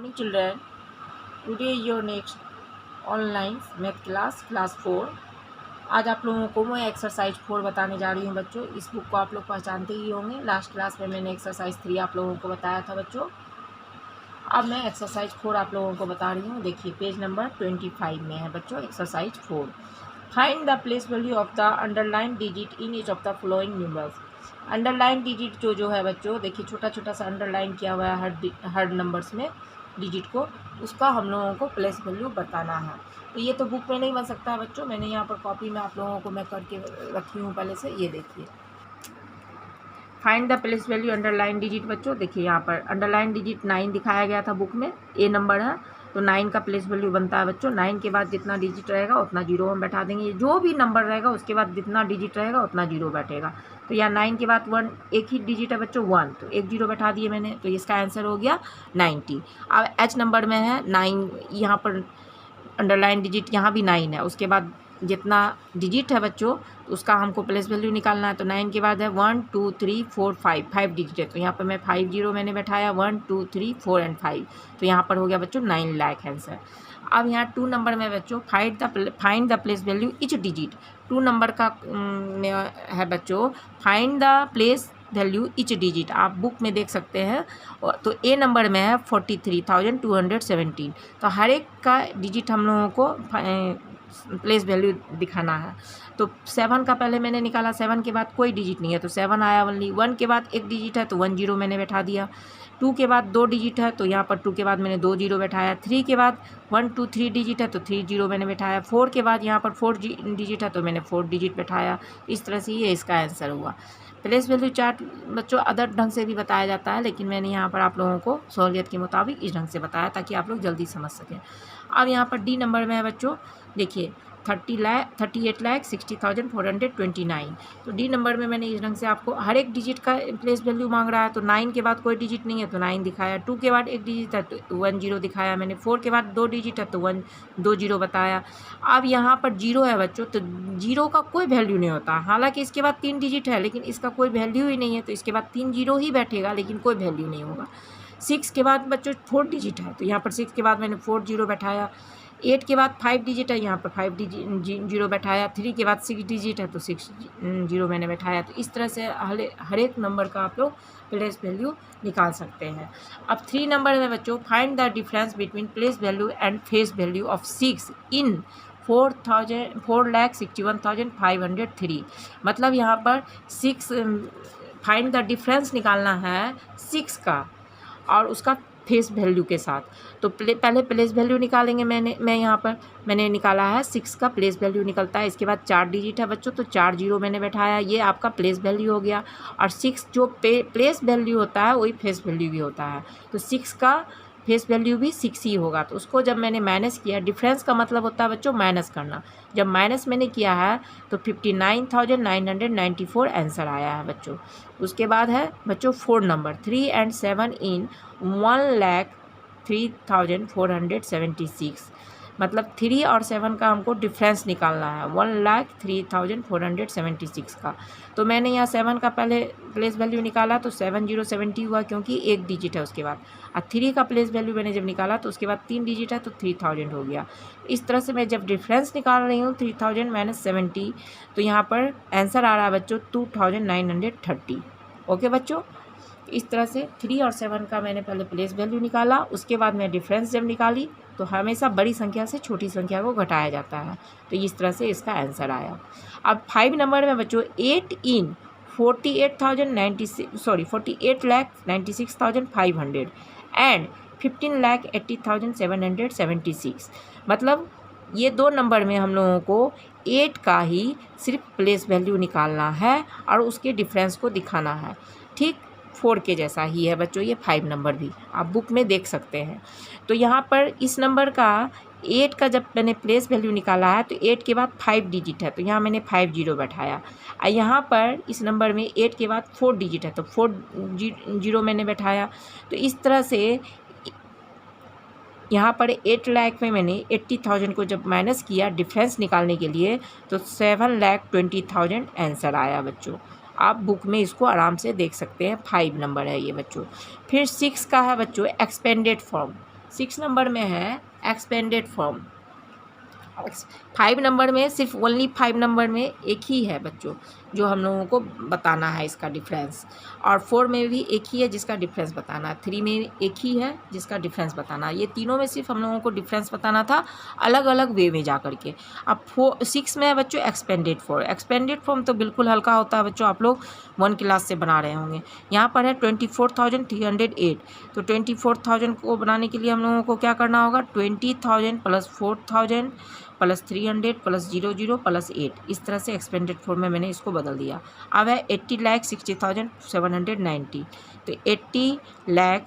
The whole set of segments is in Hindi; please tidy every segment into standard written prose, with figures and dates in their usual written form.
Morning children, today your next online math class 4। आज आप लोगों को मैं एक्सरसाइज 4 बताने जा रही हूँ बच्चों। इस बुक को आप लोग पहचानते ही होंगे, लास्ट क्लास में मैंने एक्सरसाइज 3 आप लोगों को बताया था बच्चों। अब मैं एक्सरसाइज 4 आप लोगों को बता रही हूँ। देखिए पेज नंबर 25 में है बच्चों exercise 4। Find the place value of the underline digit in each of the following numbers. Underline digit जो है बच्चों, देखिए छोटा छोटा सा अंडरलाइन किया हुआ है हर नंबर्स में डिजिट को, उसका हम लोगों को प्लेस वैल्यू बताना है। तो ये तो बुक में नहीं बन सकता है बच्चों, मैंने यहाँ पर कॉपी में आप लोगों को मैं करके रखी हूँ पहले से। ये देखिए find the place value underline digit बच्चों। देखिए यहाँ पर अंडरलाइन डिजिट 9 दिखाया गया था बुक में, ए नंबर है, तो 9 का प्लेस वैल्यू बनता है बच्चों। 9 के बाद जितना डिजिट रहेगा उतना जीरो हम बैठा देंगे। जो भी नंबर रहेगा उसके बाद जितना डिजिट रहेगा उतना जीरो बैठेगा। तो यहाँ 9 के बाद 1, एक ही डिजिट है बच्चों 1, तो एक जीरो बैठा दिए मैंने, तो इसका आंसर हो गया 90। अब एच नंबर में है 9, यहाँ पर अंडरलाइन डिजिट यहाँ भी 9 है, उसके बाद जितना डिजिट है बच्चों उसका हमको प्लेस वैल्यू निकालना है। तो 9 के बाद है 1 2 3 4 5 डिजिट है, तो यहाँ पर मैं 5 जीरो मैंने बैठाया, 1 2 3 4 एंड 5, तो यहाँ पर हो गया बच्चों 9 लाख आंसर। अब यहाँ 2 नंबर में बच्चों find the place value etch digit. 2 number का है बच्चों find the place value etch digit, आप बुक में देख सकते हैं। तो ए नंबर में है 43,217, तो हर एक का डिजिट हम लोगों को प्लेस वैल्यू दिखाना है। तो 7 का पहले मैंने निकाला, 7 के बाद कोई डिजिट नहीं है तो 7 आया ओनली। 1 के बाद एक डिजिट है तो 1 जीरो मैंने बैठा दिया। 2 के बाद 2 डिजिट है तो यहाँ पर 2 के बाद मैंने 2 जीरो बैठाया। 3 के बाद 1 2 3 डिजिट है तो 3 जीरो मैंने बैठाया। 4 के बाद यहाँ पर 4 डिजिट है तो मैंने 4 डिजिट बैठाया। इस तरह से ये इसका आंसर हुआ। प्लेस वैल्यू चार्ट बच्चों अदर ढंग से भी बताया जाता है, लेकिन मैंने यहाँ पर आप लोगों को सहूलियत के मुताबिक इस ढंग से बताया ताकि आप लोग जल्दी समझ सकें। अब यहाँ पर डी नंबर में है बच्चों, देखिए 38,60,429, तो डी नंबर में मैंने इस ढंग से आपको हर एक डिजिट का प्लेस वैल्यू मांग रहा है। तो 9 के बाद कोई डिजिट नहीं है तो 9 दिखाया। 2 के बाद एक डिजिट है तो 1 जीरो दिखाया मैंने। 4 के बाद 2 डिजिट है तो 1 2 जीरो बताया। अब यहाँ पर जीरो है बच्चों, तो जीरो का कोई वैल्यू नहीं होता, हालांकि इसके बाद 3 डिजिट है लेकिन इसका कोई वैल्यू ही नहीं है, तो इसके बाद 3 जीरो ही बैठेगा लेकिन कोई वैल्यू नहीं होगा। 6 के बाद बच्चों 4 डिजिट है तो यहाँ पर 6 के बाद मैंने 4 जीरो बैठाया। 8 के बाद 5 डिजिट है, यहाँ पर 5 जीरो बैठाया। 3 के बाद 6 डिजिट है तो 6 जीरो मैंने बैठाया। तो इस तरह से हर एक नंबर का आप लोग प्लेस वैल्यू निकाल सकते हैं। अब 3 नंबर में बच्चों find the difference between place value and face value of 6 इन 4,61,503। मतलब यहाँ पर 6 फाइंड द डिफरेंस निकालना है 6 का और उसका फेस वैल्यू के साथ। तो पहले प्लेस वैल्यू निकालेंगे। मैं यहाँ पर मैंने निकाला है 6 का प्लेस वैल्यू निकलता है। इसके बाद 4 डिजिट है बच्चों तो 4 जीरो मैंने बैठाया, ये आपका प्लेस वैल्यू हो गया। और 6 जो प्लेस वैल्यू होता है वही फेस वैल्यू भी होता है, तो 6 का फेस वैल्यू भी 6 ही होगा। तो उसको जब मैंने माइनस किया, डिफरेंस का मतलब होता है बच्चों माइनस करना, जब माइनस मैंने किया है तो 59,994 आंसर आया है बच्चों। उसके बाद है बच्चों 4 नंबर 3 and 7 इन 1,03,476, मतलब 3 और 7 का हमको डिफरेंस निकालना है 1,03,476 का। तो मैंने यहाँ 7 का पहले प्लेस वैल्यू निकाला तो 7070 हुआ क्योंकि एक डिजिट है उसके बाद। और 3 का प्लेस वैल्यू मैंने जब निकाला तो उसके बाद 3 डिजिट है तो 3000 हो गया। इस तरह से मैं जब डिफरेंस निकाल रही हूँ 3000 माइनस 70, तो यहाँ पर आंसर आ रहा है बच्चों 2930। ओके बच्चों, इस तरह से 3 और 7 का मैंने पहले प्लेस वैल्यू निकाला, उसके बाद मैं डिफरेंस जब निकाली तो हमेशा बड़ी संख्या से छोटी संख्या को घटाया जाता है, तो इस तरह से इसका आंसर आया। अब 5 नंबर में बच्चों 8 इन 48,96,500 एंड 15,80,776, मतलब ये 2 नंबर में हम लोगों को 8 का ही सिर्फ प्लेस वैल्यू निकालना है और उसके डिफरेंस को दिखाना है। ठीक 4 के जैसा ही है बच्चों ये 5 नंबर भी, आप बुक में देख सकते हैं। तो यहाँ पर इस नंबर का 8 का जब मैंने प्लेस वैल्यू निकाला है तो 8 के बाद 5 डिजिट है तो यहाँ मैंने 5 जीरो बैठाया। और यहाँ पर इस नंबर में 8 के बाद 4 डिजिट है तो 4 जीरो मैंने बैठाया। तो इस तरह से यहाँ पर 8 लाख में मैंने 80,000 को जब माइनस किया डिफरेंस निकालने के लिए तो 7,20,000 आंसर आया बच्चों। आप बुक में इसको आराम से देख सकते हैं, 5 नंबर है ये बच्चों। फिर 6 का है बच्चों एक्सपेंडेड फॉर्म। 6 नंबर में है एक्सपेंडेड फॉर्म। 5 नंबर में सिर्फ ओनली 5 नंबर में एक ही है बच्चों जो हम लोगों को बताना है इसका डिफरेंस, और 4 में भी एक ही है जिसका डिफरेंस बताना है, 3 में एक ही है जिसका डिफरेंस बताना है। ये तीनों में सिर्फ हम लोगों को डिफरेंस बताना था अलग अलग वे में जा करके। अब 6 में है बच्चों एक्सपेंडेड फॉर्म। एक्सपेंडेड फॉर्म तो बिल्कुल हल्का होता है बच्चों, आप लोग 1 क्लास से बना रहे होंगे। यहाँ पर है 24,308, तो 24,000 को बनाने के लिए हम लोगों को क्या करना होगा, 20,000 प्लस 4,000 प्लस 300 प्लस 00 प्लस 8, इस तरह से एक्सपेंडेड फॉर्म में मैंने इसको बदल दिया। अब है 80,60,790, तो 80 लाख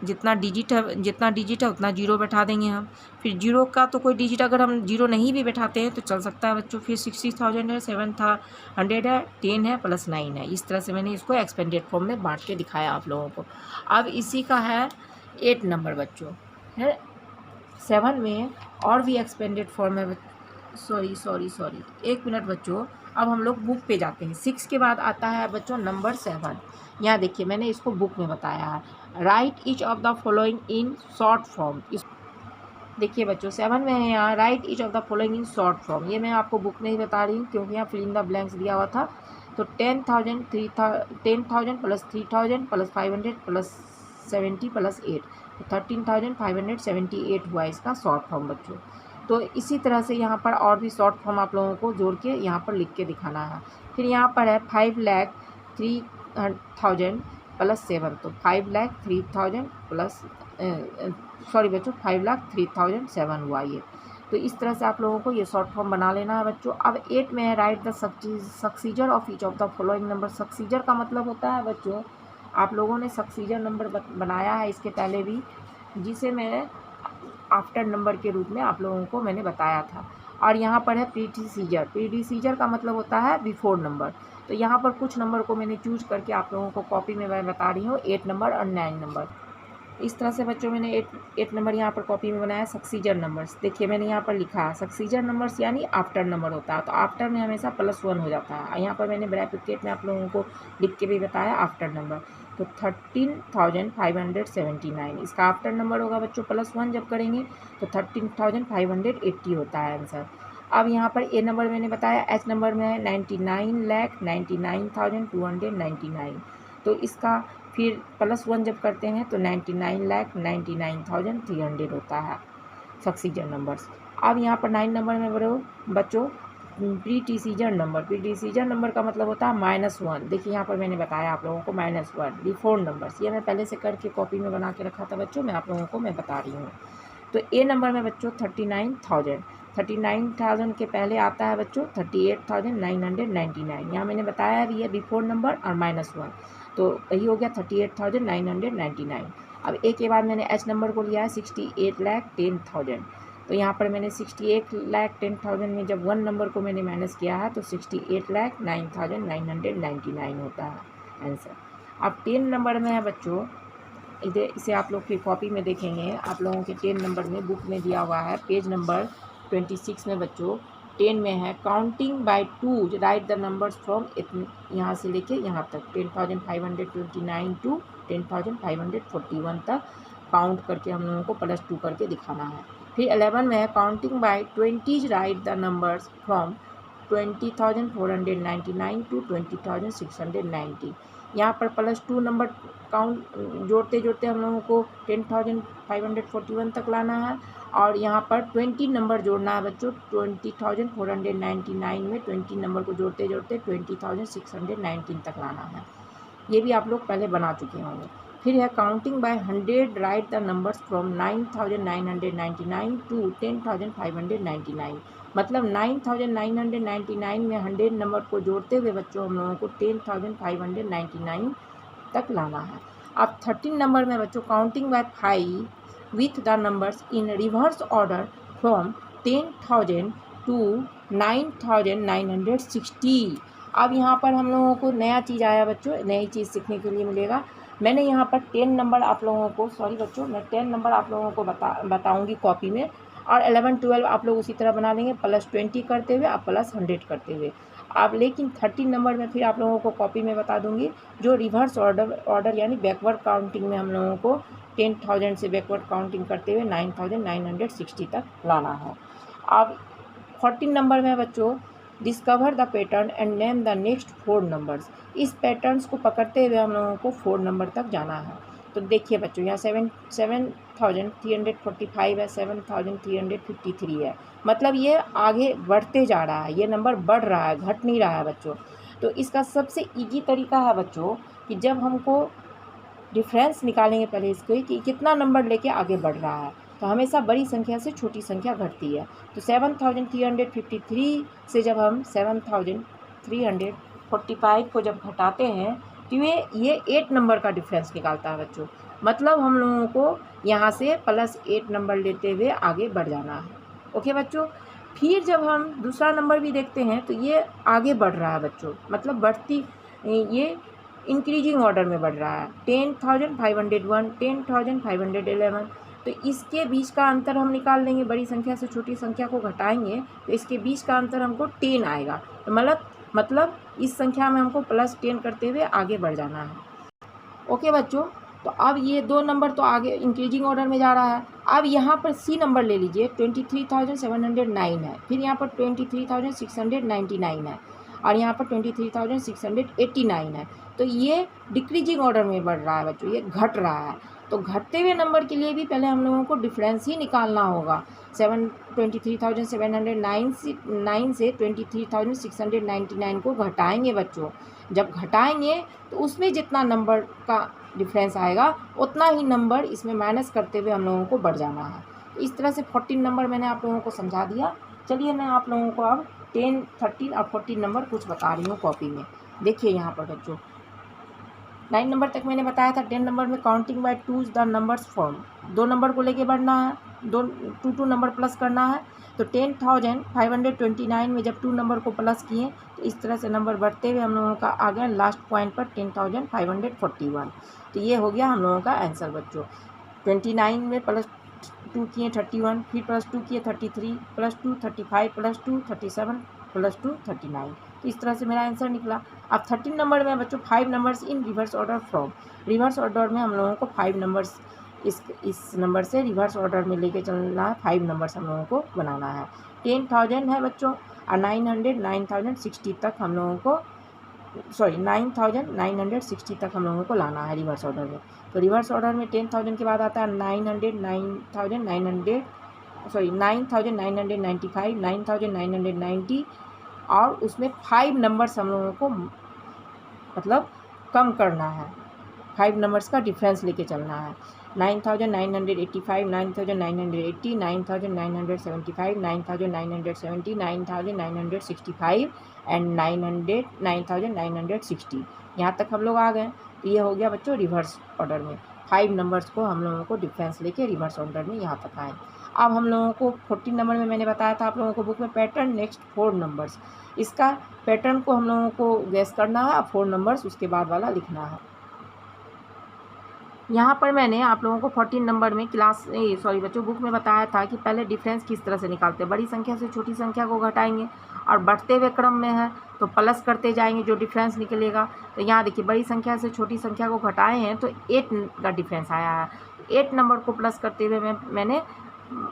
जितना डिजिट है उतना जीरो बैठा देंगे हम। फिर जीरो का तो कोई डिजिट अगर हम जीरो नहीं भी बैठाते हैं तो चल सकता है बच्चों। फिर 60,000 है, 700 है, 10 है प्लस 9 है। इस तरह से मैंने इसको एक्सपेंडेड फॉर्म में बांट के दिखाया आप लोगों को। अब इसी का है 8 नंबर बच्चों है। 7 में और भी एक्सपेंडेड फॉर्म है सॉरी 1 मिनट बच्चों। अब हम लोग बुक पे जाते हैं। 6 के बाद आता है बच्चों नंबर 7। यहाँ देखिए मैंने इसको बुक में बताया है, right each of the following in short form. इस देखिए बच्चों 7 में है यहाँ right each of the following in short form. ये मैं आपको बुक में ही बता रही हूँ क्योंकि यहाँ फिल इन द ब्लैंक्स दिया हुआ था। तो 10,000 प्लस 3,000 प्लस 500 प्लस 70 प्लस 8, तो 13,578 हुआ इसका शॉर्ट फॉर्म बच्चों। तो इसी तरह से यहाँ पर और भी शॉर्ट फॉर्म आप लोगों को जोड़ के यहाँ पर लिख के दिखाना है। फिर यहाँ पर है 5,03,000 प्लस 7, तो 5,03,000 प्लस सॉरी बच्चों 5,03,007 हुआ ये। तो इस तरह से आप लोगों को ये शॉर्ट फॉर्म बना लेना है बच्चों। अब 8 में है write the successor of each of the following number. Successor का मतलब होता है बच्चों, आप लोगों ने सक्सीजर नंबर बनाया है इसके पहले भी, जिसे मैं आफ्टर नंबर के रूप में आप लोगों को मैंने बताया था। और यहाँ पर है प्रीडिसीजर। प्रीडिसीजर का मतलब होता है बिफोर नंबर। तो यहाँ पर कुछ नंबर को मैंने चूज करके आप लोगों को कॉपी में मैं बता रही हूँ, 8 नंबर और 9 नंबर। इस तरह से बच्चों मैंने 8 नंबर यहाँ पर कॉपी में बनाया सक्सीजर नंबर्स। देखिए मैंने यहाँ पर लिखा है सक्सीजर नंबर्स यानी आफ्टर नंबर होता है, तो आफ्टर में हमेशा +1 हो जाता है। यहाँ पर मैंने ब्रैकेट में आप लोगों को लिख के भी बताया आफ्टर नंबर। तो 13,579 इसका आफ्टर नंबर होगा बच्चों। +1 जब करेंगे तो 13,580 होता है आंसर। अब यहाँ पर ए नंबर मैंने बताया, एच नंबर में है 99,99,299, तो इसका फिर +1 जब करते हैं तो 99,99,300 होता है सक्सीजर नंबर्स। अब यहाँ पर 9 नंबर में बच्चों प्रीडिसीजर नंबर। प्रीडिसीजर नंबर का मतलब होता है -1। देखिए यहाँ पर मैंने बताया आप लोगों को -1 बिफोर नंबर्स। ये मैं पहले से करके कॉपी में बना के रखा था बच्चों, मैं आप लोगों को मैं बता रही हूँ। तो ए नंबर में बच्चों 39,000 के पहले आता है बच्चों 38,999। यहाँ मैंने बताया भी है बिफोर नंबर और -1, तो यही हो गया 38,999। अब ए के बाद मैंने एच नंबर को लिया है 68,10,000। तो यहाँ पर मैंने 68,10,000 में जब 1 नंबर को मैंने माइनस किया है तो 68,09,999 होता है आंसर। अब 10 नंबर में है बच्चों, इसे आप लोग फिर कॉपी में देखेंगे। आप लोगों के 10 नंबर में बुक में दिया हुआ है पेज नंबर 26 में बच्चों 10 में है counting by 2 write the numbers from यहाँ से लेके यहाँ तक 10,529 टू 10,541 तक काउंट करके हम लोगों को +2 करके दिखाना है। फिर 11 में है counting by 20 write the numbers from 20,499 to 20,690। यहाँ पर +2 नंबर काउंट जोड़ते जोड़ते हम लोगों को 10,541 तक लाना है, और यहाँ पर 20 नंबर जोड़ना है बच्चों। 20,499 में 20 नंबर को जोड़ते जोड़ते 20,619 तक लाना है। ये भी आप लोग पहले बना चुके होंगे। फिर है counting by 100 write the numbers from 9,999 to 10,599। मतलब 9,999 में 100 नंबर को जोड़ते हुए बच्चों हम लोगों को 10,599 तक लाना है। अब 13 नंबर में बच्चों counting by 5 with the numbers in reverse order from 10,000 to 9,960। अब यहाँ पर हम लोगों को नया चीज़ आया बच्चों, नई चीज़ सीखने के लिए मिलेगा। मैंने यहाँ पर 10 नंबर आप लोगों को मैं 10 नंबर आप लोगों को बताऊँगी कॉपी में, और 11 12 आप लोग उसी तरह बना लेंगे +20 करते हुए और +100 करते हुए। अब लेकिन 13 नंबर में फिर आप लोगों को कॉपी में बता दूंगी, जो रिवर्स ऑर्डर यानी बैकवर्ड काउंटिंग में हम लोगों को 10,000 से बैकवर्ड काउंटिंग करते हुए 9,960 तक लाना है। अब 14 नंबर में बच्चों, discover the pattern and name the next 4 numbers. इस पैटर्न्स को पकड़ते हुए हम लोगों को 4 नंबर तक जाना है। तो देखिए बच्चों, यहाँ 7,345 है, 7,353 है, मतलब ये आगे बढ़ते जा रहा है, ये नंबर बढ़ रहा है, घट नहीं रहा है बच्चों। तो इसका सबसे ईजी तरीका है बच्चों कि जब हमको डिफरेंस निकालेंगे पहले इसको कि कितना नंबर लेके आगे बढ़ रहा है, तो हमेशा बड़ी संख्या से छोटी संख्या घटती है। तो 7,353 से जब हम 7,345 को जब घटाते हैं तो ये 8 नंबर का डिफरेंस निकालता है बच्चों। मतलब हम लोगों को यहाँ से +8 नंबर लेते हुए आगे बढ़ जाना है। ओके बच्चों, फिर जब हम दूसरा नंबर भी देखते हैं तो ये आगे बढ़ रहा है बच्चों, मतलब बढ़ती, ये इंक्रीजिंग ऑर्डर में बढ़ रहा है। 10,501, 10,511, तो इसके बीच का अंतर हम निकाल लेंगे, बड़ी संख्या से छोटी संख्या को घटाएंगे तो इसके बीच का अंतर हमको 10 आएगा। तो मतलब इस संख्या में हमको +10 करते हुए आगे बढ़ जाना है। ओके बच्चों, तो अब ये 2 नंबर तो आगे इंक्रीजिंग ऑर्डर में जा रहा है। अब यहाँ पर सी नंबर ले लीजिए, 23,709 है, फिर यहाँ पर 23,699 है, और यहाँ पर 23,689 है। तो ये डिक्रीजिंग ऑर्डर में बढ़ रहा है बच्चों, ये घट रहा है। तो घटते हुए नंबर के लिए भी पहले हम लोगों को डिफरेंस ही निकालना होगा। 23,709 से 23,699 को घटाएंगे बच्चों। जब घटाएंगे तो उसमें जितना नंबर का डिफरेंस आएगा उतना ही नंबर इसमें माइनस करते हुए हम लोगों को बढ़ जाना है। इस तरह से 14 नंबर मैंने आप लोगों को समझा दिया। चलिए मैं आप लोगों को अब 10, 13 और 14 नंबर कुछ बता रही हूँ कॉपी में। देखिए यहाँ पर बच्चों, 9 नंबर तक मैंने बताया था। 10 नंबर में counting by twos the numbers form, 2 number को लेके बढ़ना है, 2 नंबर प्लस करना है। तो 10,529 में जब 2 नंबर को प्लस किए तो इस तरह से नंबर बढ़ते हुए हम लोगों का आ गया लास्ट पॉइंट पर 10,541। तो ये हो गया हम लोगों का आंसर बच्चों। 29 में +2 किए 31, फिर +2 किए 33, +2 35, +2 37, +2 39। तो इस तरह से मेरा आंसर निकला। अब 13 नंबर में बच्चों 5 numbers in reverse order from, reverse order में हम लोगों को 5 नंबर्स इस नंबर से रिवर्स ऑर्डर में लेके चलना है। 5 नंबर्स हम लोगों को बनाना है। 10,000 है बच्चों, और 9,960 तक हम लोगों को 9,960 तक हम लोगों को लाना है रिवर्स ऑर्डर में। तो रिवर्स ऑर्डर में 10,000 के बाद आता है 9,995, 9,990 और उसमें 5 नंबर्स हम लोगों को मतलब कम करना है, 5 नंबर्स का डिफरेंस लेके चलना है। 9,985, 9,980, 9,975, 9,970, 9,965 एंड 9,960। यहाँ तक हम लोग आ गए। तो ये हो गया बच्चों रिवर्स ऑर्डर में 5 नंबर्स को हम लोगों को डिफरेंस लेके रिवर्स ऑर्डर में यहाँ तक आए। अब हम लोगों को 14 नंबर में मैंने बताया था आप लोगों को बुक में पैटर्न नेक्स्ट 4 नंबर्स, इसका पैटर्न को हम लोगों को गैस करना है। अब 4 नंबर्स उसके बाद वाला लिखना है। यहाँ पर मैंने आप लोगों को 14 नंबर में बच्चों बुक में बताया था कि पहले डिफरेंस किस तरह से निकालते हैं। बड़ी संख्या से छोटी संख्या को घटाएंगे और बढ़ते हुए क्रम में है तो प्लस करते जाएंगे, जो डिफरेंस निकलेगा। तो यहाँ देखिए बड़ी संख्या से छोटी संख्या को घटाए हैं तो 8 का डिफरेंस आया है। 8 नंबर को प्लस करते हुए मैंने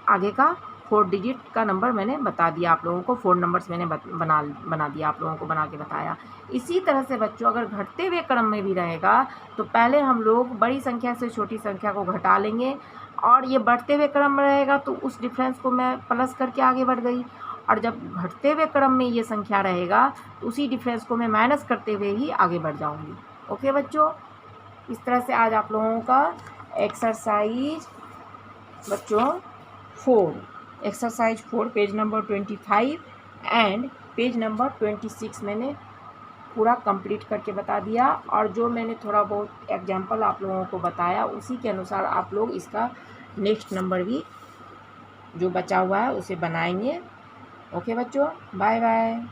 आगे का 4 डिजिट का नंबर मैंने बता दिया आप लोगों को। 4 नंबर्स मैंने बना दिया आप लोगों को, बना के बताया। इसी तरह से बच्चों अगर घटते हुए क्रम में भी रहेगा तो पहले हम लोग बड़ी संख्या से छोटी संख्या को घटा लेंगे, और ये बढ़ते हुए क्रम में रहेगा तो उस डिफरेंस को मैं प्लस करके आगे बढ़ गई, और जब घटते हुए क्रम में ये संख्या रहेगा तो उसी डिफरेंस को मैं माइनस करते हुए ही आगे बढ़ जाऊँगी। ओके बच्चों, इस तरह से आज आप लोगों का एक्सरसाइज बच्चों 4, exercise 4 page number 25 and page number 26 मैंने पूरा कंप्लीट करके बता दिया। और जो मैंने थोड़ा बहुत एग्जाम्पल आप लोगों को बताया उसी के अनुसार आप लोग इसका नेक्स्ट नंबर भी जो बचा हुआ है उसे बनाएंगे। ओके बच्चों, बाय बाय।